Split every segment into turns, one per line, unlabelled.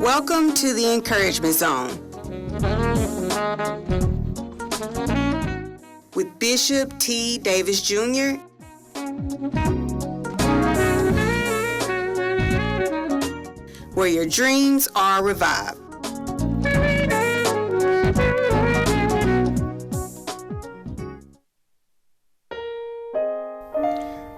Welcome to the Encouragement Zone with Bishop T. Davis Jr. where your dreams are revived.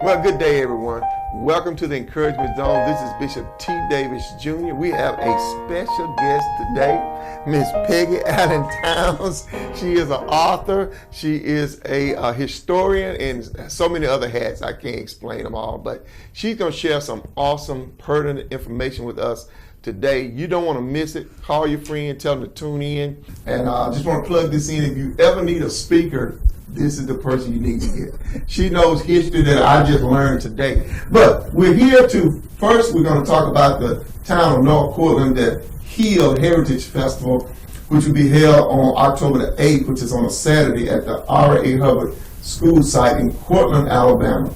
Well, good day, everyone. Welcome to the Encouragement Zone. This is Bishop T. Davis Jr. We have a special guest today, Miss Peggy Allen Towns. She is an author. She is a historian and so many other hats. I can't explain them all, but she's going to share some awesome, pertinent information with us today. You don't want to miss it. Call your friend, tell them to tune in. And I just want to plug this in. If you ever need a speaker, this is the person you need to get. She knows history that I just learned today. But we're here first we're going to talk about the town of North Cortland, the Hill Heritage Festival, which will be held on October the 8th, which is on a Saturday at the R.A. Hubbard School site in Cortland, Alabama.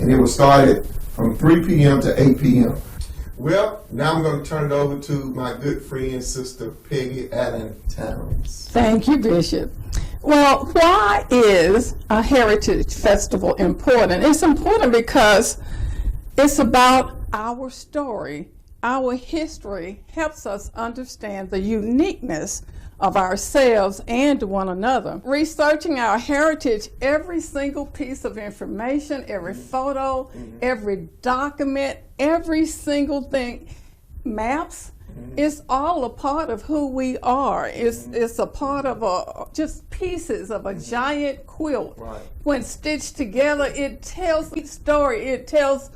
And it will start from 3 p.m. to 8 p.m. Well, now I'm going to turn it over to my good friend, Sister Peggy Allen Towns.
Thank you, Bishop. Well, why is a heritage festival important? It's important because it's about our story. Our history helps us understand the uniqueness of ourselves and one another. Researching our heritage, every single piece of information, every photo, every document, every single thing, maps, it's all a part of who we are. It's a part of just pieces of a giant quilt.
Right.
When stitched together, it tells the story. It tells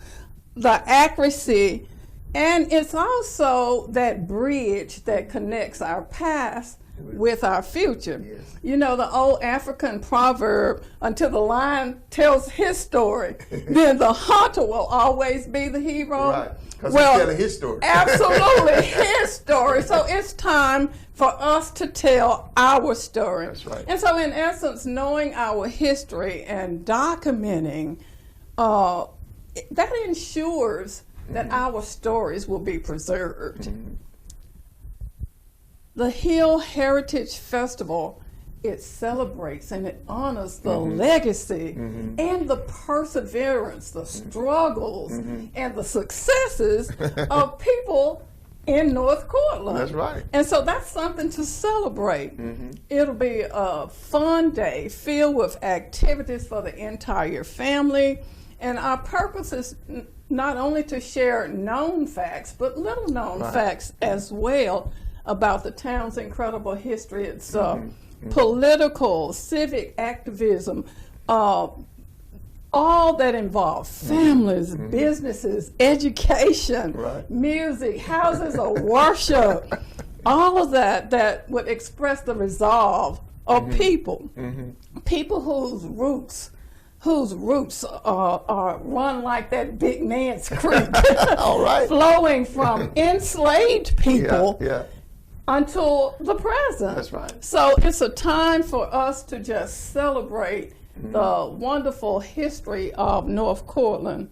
the accuracy, and it's also that bridge that connects our past with our future.
Yes.
You know, the old African proverb, until the lion tells his story, then the hunter will always be the hero.
Right, because he's telling his story.
Absolutely, his story. So it's time for us to tell our story.
That's right.
And so in essence, knowing our history and documenting, that ensures that our stories will be preserved. The Hill Heritage Festival, it celebrates and it honors the legacy and the perseverance, the struggles, and the successes of people in North Cortland.
That's right.
And so that's something to celebrate. It'll be a fun day filled with activities for the entire family. And our purpose is not only to share known facts, but little known facts as well about the town's incredible history. It's political, civic activism, all that involves families, businesses, education, music, houses of worship, all of that would express the resolve of people, people whose roots are run like that Big Man's Creek,
All right.
flowing from enslaved people
Yeah.
until the present.
That's right.
So it's a time for us to just celebrate the wonderful history of North Cortland.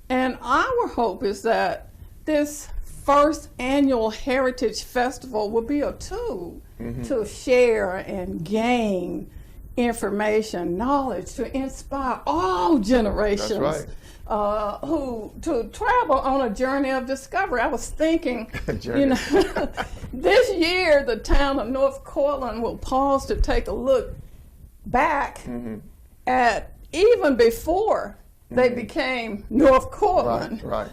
And our hope is that this first annual Heritage Festival will be a tool to share and gain information, knowledge, to inspire all generations.
That's right.
Who to travel on a journey of discovery. I was thinking, you know, this year the town of North Cortland will pause to take a look back at even before they became North Cortland.
Right.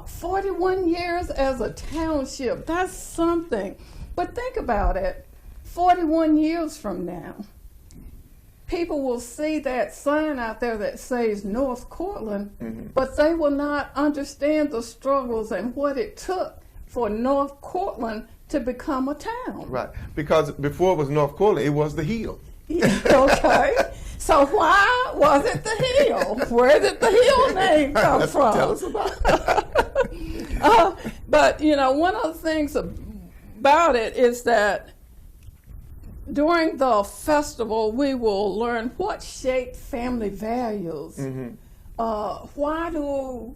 41 years as a township, that's something. But think about it, 41 years from now, people will see that sign out there that says North Cortland, but they will not understand the struggles and what it took for North Cortland to become a town.
Right. Because before it was North Cortland, it was the Hill.
Okay. So why was it the Hill? Where did the Hill name come from?
Tell us about it.
But, you know, one of the things about it is that during the festival, we will learn what shaped family values. Why do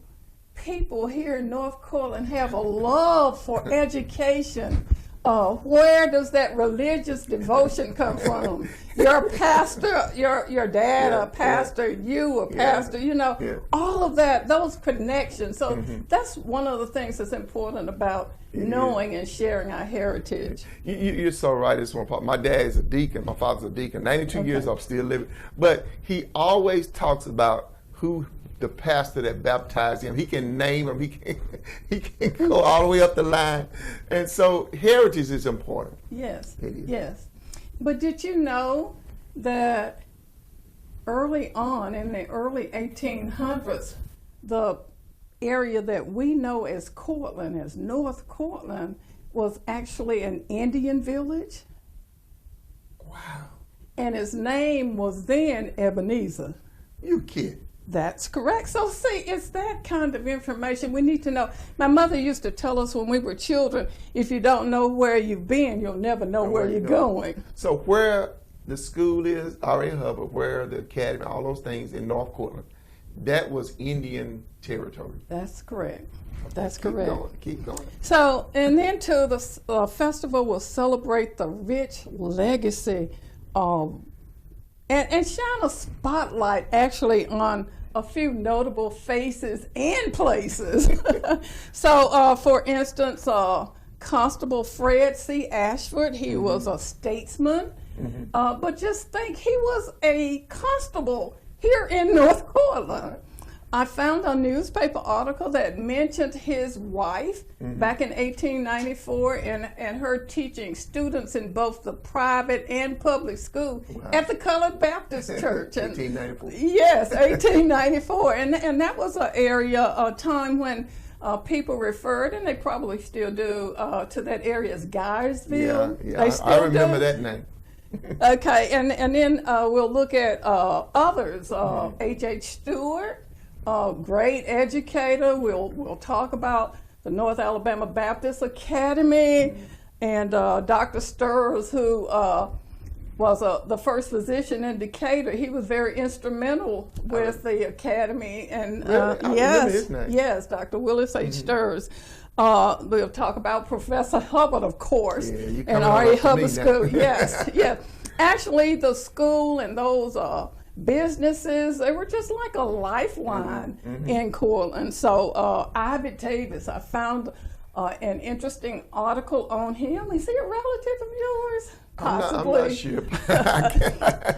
people here in North Cortland have a love for education. Where does that religious devotion come from? Your pastor, your dad a pastor, you a pastor, all of that, those connections. So that's one of the things that's important about knowing and sharing our heritage.
You're so right. It's one part. My dad is a deacon. My father's a deacon. 92 years old, still living. But he always talks about who the pastor that baptized him. He can name him. He can go all the way up the line. And so heritage is important.
Yes,
It is.
yes. But did you know that early on, in the early 1800s, the area that we know as Cortland, as North Cortland, was actually an Indian village?
Wow.
And its name was then Ebenezer.
You kid.
That's correct. So see, it's that kind of information we need to know. My mother used to tell us when we were children, if you don't know where you've been, you'll never know where you're going.
So where the school is, R.A. Hubbard, where the academy, all those things in North Cortland, that was Indian territory.
That's correct. That's
Keep
correct.
going, keep going.
So, and then too, the festival will celebrate the rich legacy and shine a spotlight actually on a few notable faces and places. So, for instance, Constable Fred C. Ashford, he was a statesman, but just think, he was a constable here in North Cortland. I found a newspaper article that mentioned his wife back in 1894 and her teaching students in both the private and public school at the Colored Baptist Church.
1894.
Yes, 1894. And that was an area, a time when people referred, and they probably still do, to that area as Guyersville.
Yeah, I remember that name.
Okay, and then we'll look at others. H.H. Stewart. Great educator. We'll talk about the North Alabama Baptist Academy, and Dr. Sturrs, who was the first physician in Decatur. He was very instrumental with the academy. And
Really? I remember his name.
Yes, Dr. Willis H. Sturrs. We'll talk about Professor Hubbard, of course,
you
and
coming
R.A.
up to
Hubbard
me
School.
now.
Yes, yes. Actually, the school and those businesses, they were just like a lifeline in Cortland. So Ivy Davis, I found an interesting article on him. Is he a relative of yours? Possibly.
I'm not sure.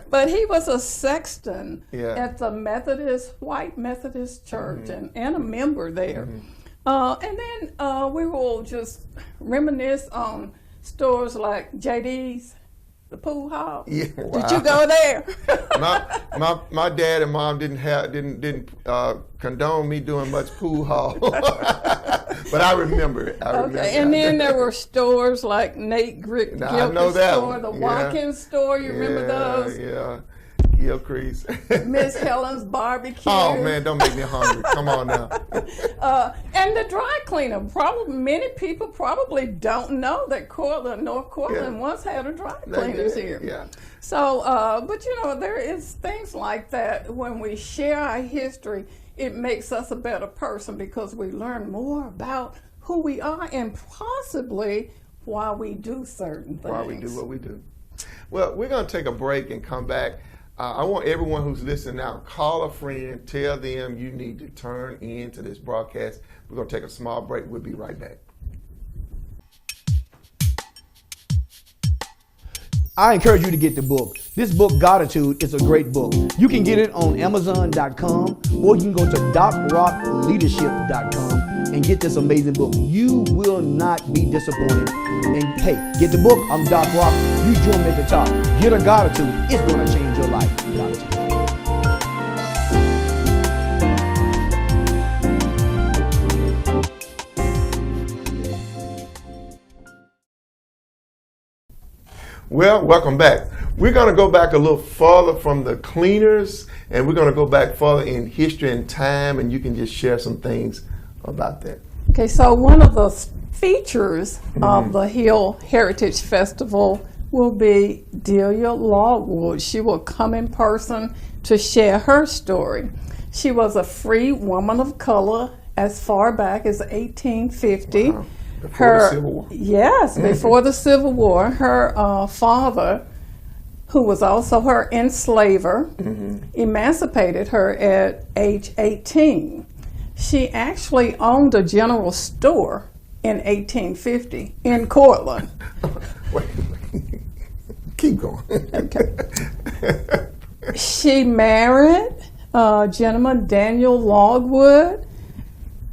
But he was a sexton at the White Methodist Church, and a member there. And then we will just reminisce on stores like JD's, the pool hall.
Yeah, wow.
Did you go there?
my dad and mom didn't condone me doing much pool hall, but I remember it.
Okay, and then there were stores like Nate Gilchrist's store,
one.
the Watkins store. You remember those?
Yeah, Gilchrist.
Miss Helen's Barbecue.
Oh man, don't make me hungry. Come on now.
And the dry cleaner. Many people probably don't know that North Cortland once had a dry cleaners here.
Yeah.
So, but there is things like that. When we share our history, it makes us a better person because we learn more about who we are and possibly why we do certain things.
Why we do what we do. Well, we're going to take a break and come back. I want everyone who's listening now, call a friend, tell them you need to turn into this broadcast. We're going to take a small break. We'll be right back.
I encourage you to get the book. This book, Gratitude, is a great book. You can get it on Amazon.com, or you can go to DocRockLeadership.com and get this amazing book. You will not be disappointed. And hey, get the book. I'm Doc Rock. You join me at the top. Get a Gratitude. It's going to change your life. Gratitude.
Well, welcome back. We're going to go back a little further from the cleaners, and we're going to go back further in history and time, and you can just share some things about that.
Okay, so one of the features of the Hill Heritage Festival will be Delia Logwood. She will come in person to share her story. She was a free woman of color as far back as 1850.
Wow. Before the Civil War.
Yes, before the Civil War. Her father, who was also her enslaver, emancipated her at age 18. She actually owned a general store in 1850 in Cortland.
Wait. Keep going.
Okay. She married a gentleman, Daniel Logwood,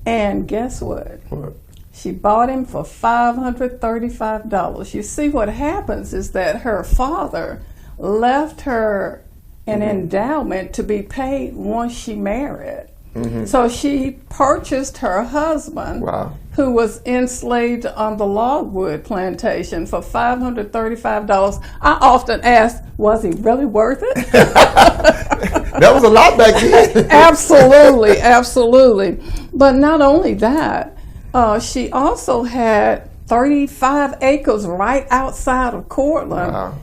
and guess what?
What?
She bought him for $535. You see, what happens is that her father left her an endowment to be paid once she married. So she purchased her husband,
Wow.
who was enslaved on the logwood plantation, for $535. I often ask, was he really worth it?
That was a lot back then.
Absolutely, absolutely. But not only that, she also had 35 acres right outside of Cortland.
Wow.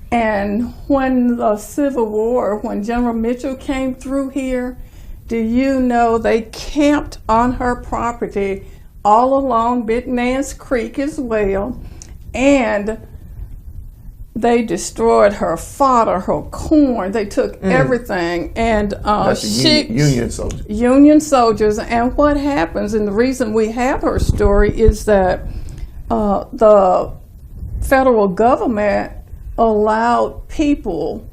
And when the Civil War, when General Mitchell came through here, do you know they camped on her property all along Big Nance Creek as well, and they destroyed her fodder, her corn. They took everything, and
That's the Union soldiers.
Union soldiers. And what happens, and the reason we have her story, is that the federal government allowed people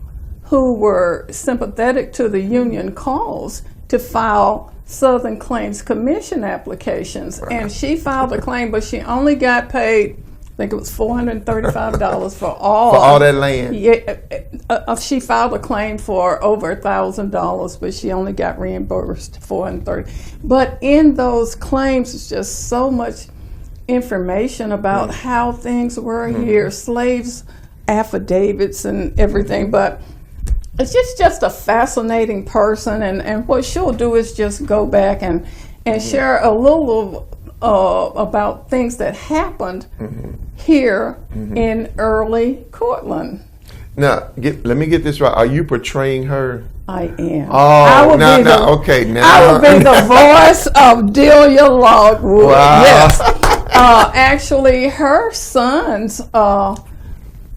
who were sympathetic to the Union cause to file Southern Claims Commission applications.
Right.
And she filed a claim, but she only got paid, I think it was $435 for all
that land.
Yeah, she filed a claim for over $1,000, but she only got reimbursed $430. But in those claims, it's just so much information about how things were here, slaves, affidavits, and everything. But it's just a fascinating person, and what she'll do is just go back and share a little about things that happened here in early Cortland.
Now, let me get this right. Are you portraying her?
I am.
Oh, now, okay. Now
I will be the voice of Delia Logwood.
Wow.
Yes. Actually, her sons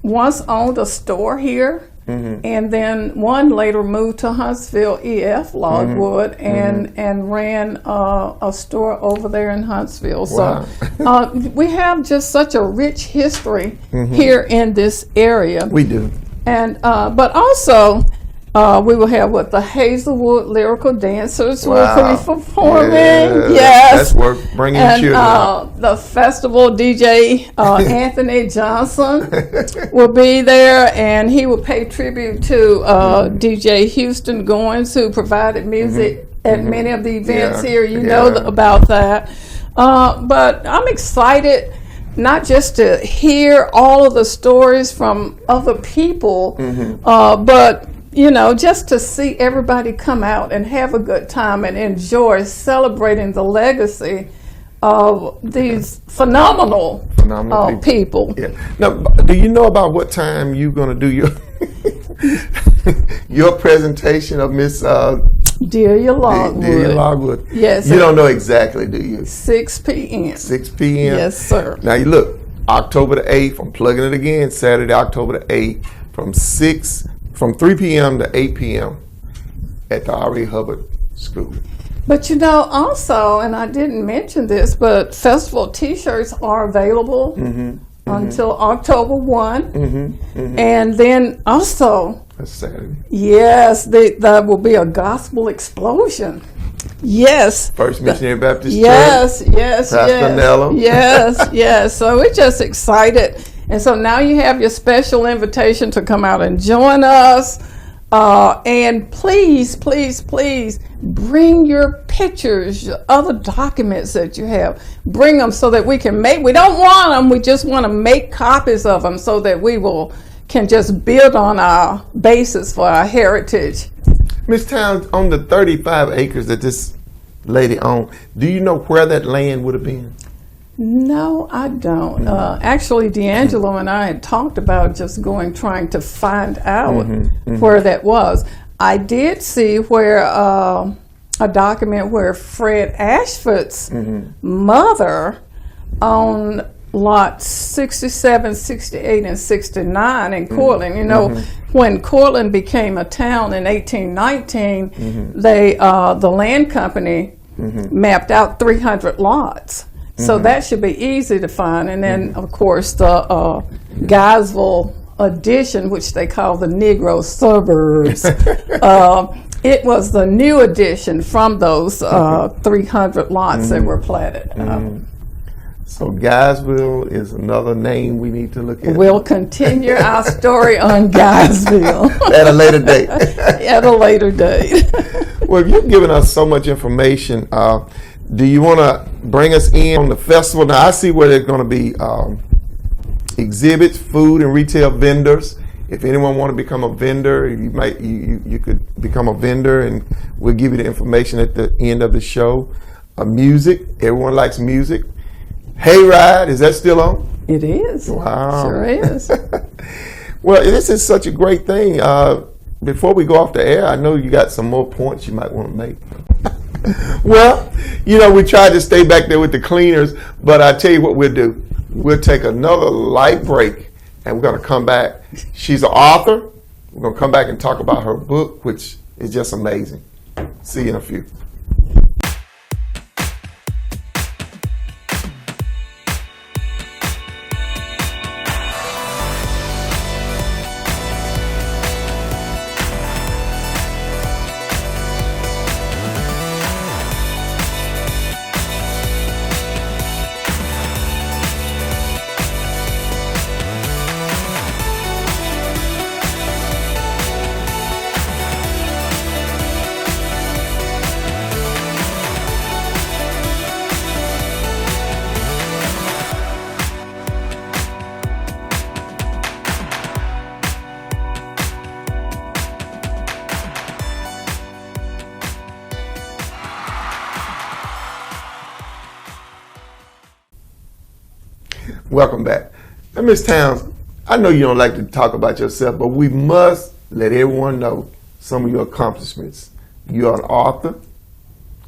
once owned a store here. And then one later moved to Huntsville, E.F. Logwood, and ran a store over there in Huntsville.
Wow.
So we have just such a rich history here in this area.
We do.
And but also we will have the Hazelwood Lyrical Dancers will be performing. Yes,
that's worth bringing children.
The festival DJ Anthony Johnson will be there, and he will pay tribute to DJ Houston Goins, who provided music at many of the events here. You know about that. But I'm excited not just to hear all of the stories from other people, but just to see everybody come out and have a good time and enjoy celebrating the legacy of these phenomenal people.
Yeah. Now, do you know about what time you're going to do your presentation of Miss
Delia Logwood?
Delia Logwood.
Yes.
You don't know exactly, do you?
6 p.m.
6 p.m.
Yes, sir.
Now you look, October the 8th. I'm plugging it again. Saturday, October the 8th, from 3 p.m. to 8 p.m. at the R.A. Hubbard School.
But also, and I didn't mention this, but festival T-shirts are available until October 1. And then also,
that's Saturday.
Yes, there will be a gospel explosion. Yes.
First Missionary Baptist
Yes,
Church.
yes,
Pastor
yes.
Nello.
Yes, yes. So we're just excited. And so now you have your special invitation to come out and join us. And please, please, please bring your pictures, your other documents that you have. Bring them so that we can we don't want them, we just want to make copies of them so that we can just build on our basis for our heritage.
Miss Towns, on the 35 acres that this lady owned, do you know where that land would have been?
No, I don't. Actually, D'Angelo and I had talked about just trying to find out where that was. I did see where a document where Fred Ashford's mother owned lots 67, 68, and 69 in Cortland. You know, when Cortland became a town in 1819, the land company mapped out 300 lots. So that should be easy to find. And then, of course, the Guysville addition, which they call the Negro suburbs, it was the new addition from those 300 lots that were platted.
So Guysville is another name we need to look at.
We'll continue our story on Guysville
At a later date.
at a later date.
Well, you've given us so much information. Do you want to bring us in on the festival? Now, I see where there's going to be exhibits, food, and retail vendors. If anyone want to become a vendor, you could become a vendor, and we'll give you the information at the end of the show. Music, everyone likes music. Hayride, is that still on?
It is.
Wow.
Sure is.
Well, this is such a great thing. Before we go off the air, I know you got some more points you might want to make. Well, you know, we tried to stay back there with the cleaners, but I tell you what we'll do. We'll take another light break, and we're going to come back. She's an author. We're going to come back and talk about her book, which is just amazing. See you in a few. Welcome back. Now, Ms. Towns, I know you don't like to talk about yourself, but we must let everyone know some of your accomplishments. You're an author,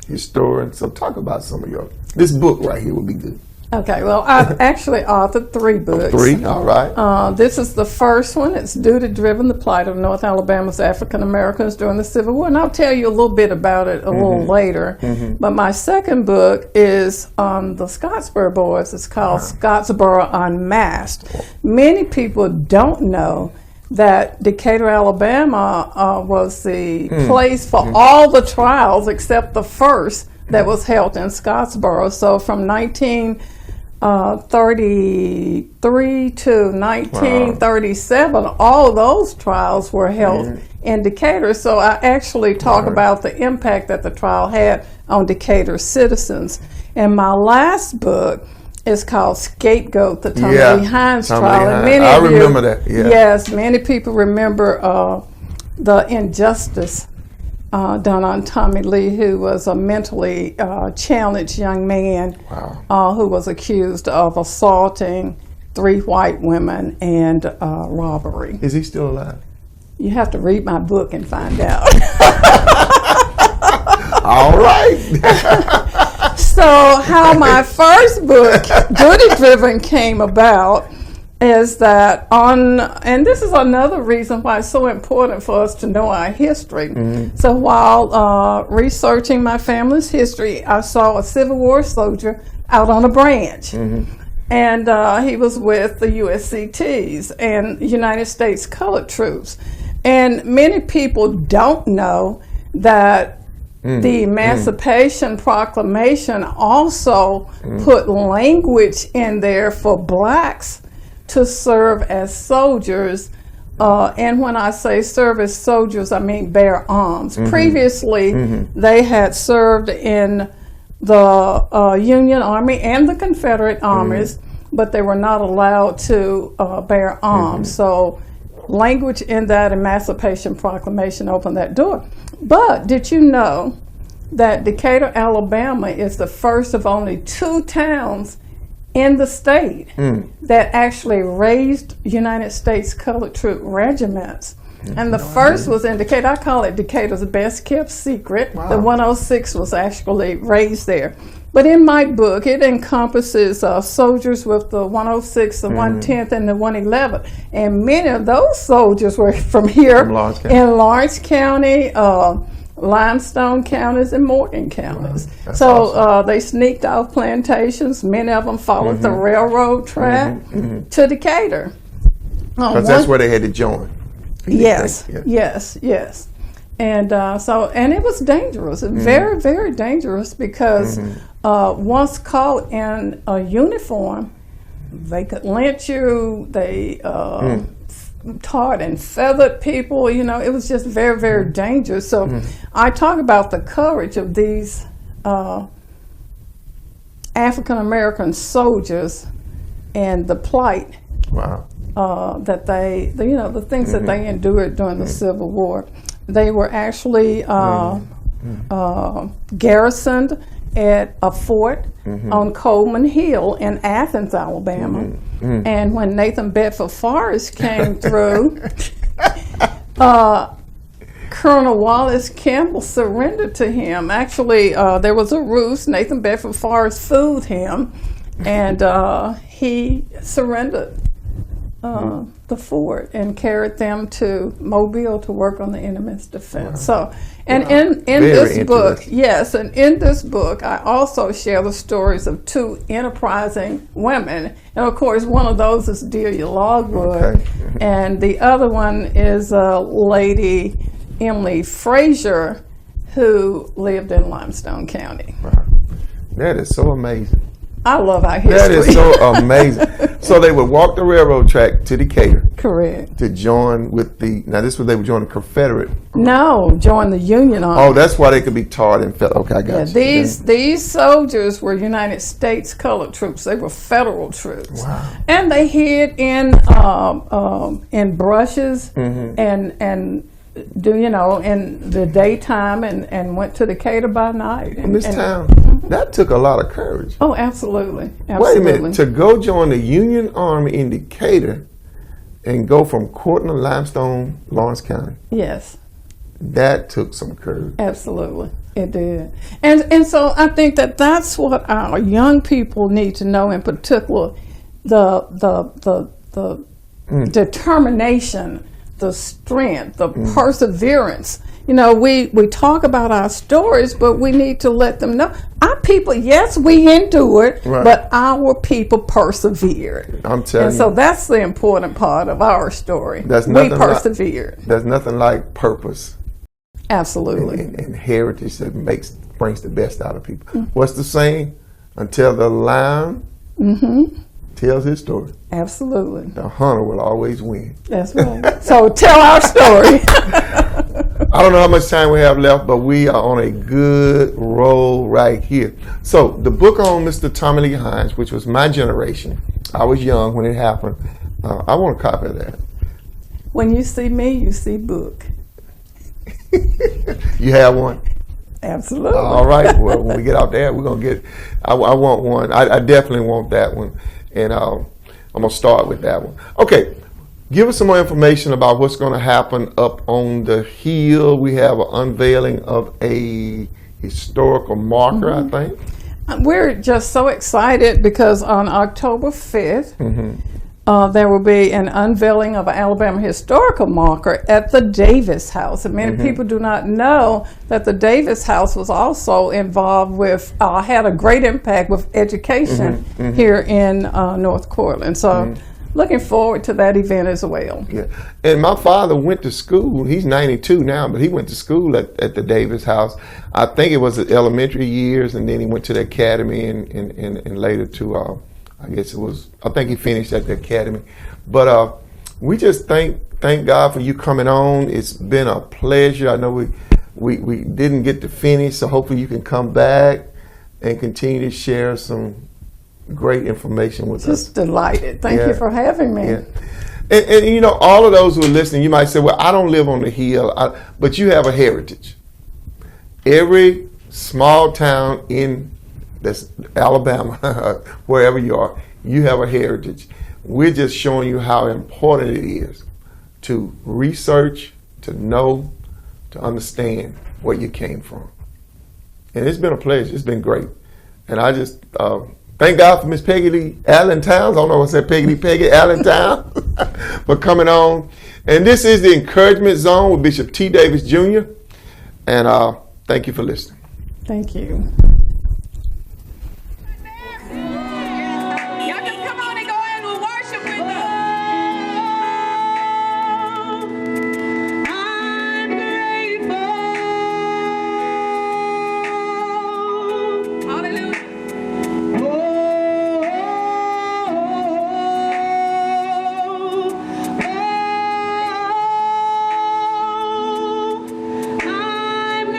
historian, so talk about some of this book right here would be good.
Okay, well, I've actually authored 3 books.
3, all right.
This is the first one. It's Duty-Driven, the Plight of North Alabama's African Americans during the Civil War, and I'll tell you a little bit about it a little later. But my second book is on the Scottsboro Boys. It's called Scottsboro Unmasked. Many people don't know that Decatur, Alabama was the place for all the trials except the first that was held in Scottsboro. So from 1933 to 1937, all those trials were held in Decatur. So I actually talk about the impact that the trial had on Decatur citizens. And my last book is called Scapegoat, the Tommy Lee Hines trial. And many
I
of you,
remember that. Yeah.
Yes, many people remember the injustice done on Tommy Lee, who was a mentally challenged young man who was accused of assaulting 3 white women and robbery.
Is he still alive?
You have to read my book and find out.
All right.
So how my first book, Duty-Driven, came about is that and this is another reason why it's so important for us to know our history. So while researching my family's history, I saw a Civil War soldier out on a branch. And he was with the USCTs and United States Colored Troops. And many people don't know that the Emancipation Proclamation also put language in there for blacks to serve as soldiers. And when I say serve as soldiers, I mean bear arms. Previously, they had served in the Union Army and the Confederate armies, but they were not allowed to bear arms. So language in that Emancipation Proclamation opened that door. But did you know that Decatur, Alabama is the first of only 2 towns in the state that actually raised United States Colored Troop regiments? And the first was in Decatur. I call it Decatur's best kept secret.
Wow.
The 106 was actually raised there. But in my book, it encompasses soldiers with the 106, the 110th, and the 111th. And many of those soldiers were from here in Lawrence County, Limestone counties, and Morgan counties.
Wow.
So
Awesome.
they sneaked off plantations. Many of them followed the railroad track to Decatur.
Because that's where they had to join.
Yes,
Yeah.
yes. And and it was dangerous, very, very dangerous, because once caught in a uniform, they could lynch you. They tarred and feathered people. You know, it was just very, very dangerous. So I talk about the courage of these African American soldiers and the plight.
Wow.
That they, the things that they endured during the Civil War. They were actually garrisoned at a fort on Coleman Hill in Athens, Alabama. And when Nathan Bedford Forrest came through, Colonel Wallace Campbell surrendered to him. Actually, there was a ruse. Nathan Bedford Forrest fooled him, and he surrendered the fort and carried them to Mobile to work on the enemy's defense. So, and in this book, and in this book, I also share the stories of two enterprising women. And of course, one of those is Delia Logwood, and the other one is Lady Emily Frazier, who lived in Limestone County.
Wow. That is so amazing.
I love our history.
That is so amazing. So they would walk the railroad track to Decatur.
Correct.
To join with now this was they would join the Confederate.
No, join the Union Army.
Oh, that's why they could be tarred and feathered. Okay, I got you.
These soldiers were United States colored troops. They were federal troops.
Wow.
And they hid in brushes and in the daytime and went to Decatur by night.
Miss Town, that took a lot of courage.
Oh, absolutely.
Wait a minute, to go join the Union Army in Decatur and go from Cortland, Limestone, Lawrence County.
Yes.
That took some courage.
Absolutely. It did. And so I think that's what our young people need to know, in particular, the determination, the strength, the perseverance. You know, we talk about our stories, but we need to let them know our people, yes, we endured, but our people persevered.
I'm telling you.
And so that's the important part of our story. We persevered.
There's nothing like purpose.
Absolutely.
And heritage that brings the best out of people. What's the saying? Until the lion tells his story.
Absolutely.
The hunter will always win.
That's right. So tell our story.
I don't know how much time we have left, but we are on a good roll right here. So the book on Mr. Tommy Lee Hines, which was my generation, I was young when it happened. I want a copy of that.
When you see me, you see book.
You have one?
Absolutely.
All right. Well, when we get out there, we're going to get, I want one. I definitely want that one. And I'm going to start with that one. Okay. Give us some more information about what's going to happen up on the hill. We have an unveiling of a historical marker, I think.
We're just so excited because on October 5th, there will be an unveiling of an Alabama historical marker at the Davis House. And many people do not know that the Davis House was also involved with, had a great impact with education here in North Cortland. So looking forward to that event as well.
Yeah, and my father went to school. He's 92 now, but he went to school at the Davis House. I think it was the elementary years, and then he went to the academy and later to, I guess it was, I think he finished at the academy. But we just thank God for you coming on. It's been a pleasure. I know we didn't get to finish, so hopefully you can come back and continue to share some great information with us.
Just delighted. Thank you for having me.
Yeah. And you know, all of those who are listening, you might say, well, I don't live on the hill, but you have a heritage. Every small town in that's Alabama, wherever you are, you have a heritage. We're just showing you how important it is to research to know, to understand where you came from. And it's been a pleasure. It's been great. And I just thank God for Miss Peggy Lee Allen Towns. I don't know what I said, Peggy Allen Towns, for coming on. And this is the Encouragement Zone with Bishop T. Davis Jr. And thank you for listening.
Thank you.
Y'all just come on and go in and worship with us. I'm grateful. Hallelujah. I'm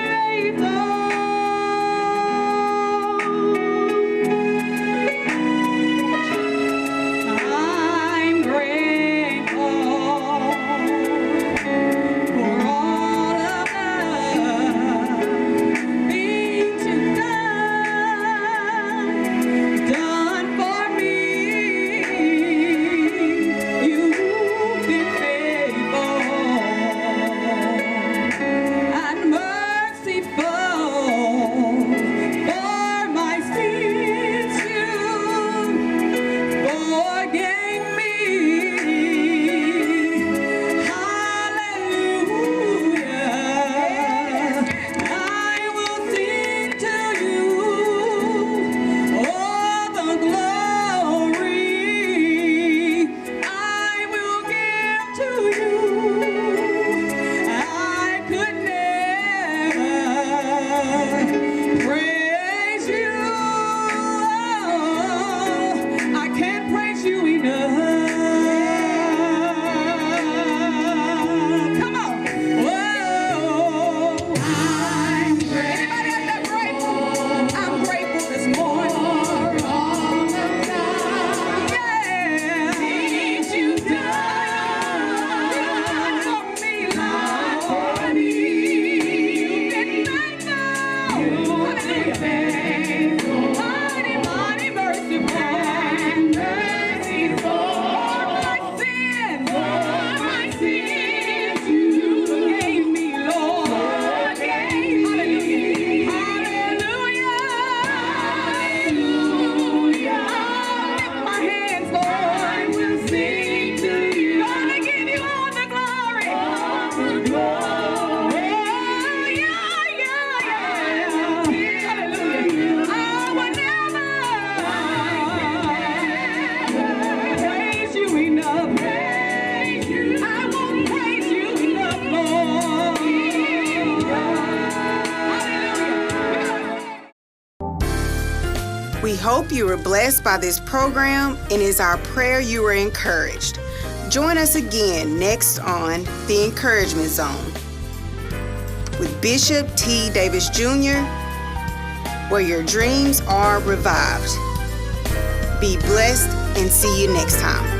I'm grateful for all of the things you've done for me. You've been faithful and merciful for my sins. You forgave me. Hallelujah. I will sing to you all the glory. I will give to you. I could never praise you. I can't praise you enough. Come on. Whoa. I'm grateful. Anybody out there grateful? I'm grateful this morning. Yeah. Things you've done for me, Lord. You've been faithful. Mighty, mighty, merciful. My sins, you forgave me, Lord. Hallelujah. Hallelujah. Lift my hands, Lord. I will sing to you. Gonna give you all the glory. Oh, yeah. Hallelujah. I will never praise you enough. I won't praise you enough, Lord. Hallelujah.
We hope you were blessed by this program, and it's our prayer you were encouraged. Join us again next on The Encouragement Zone with Bishop T. Davis Jr., where your dreams are revived. Be blessed and see you next time.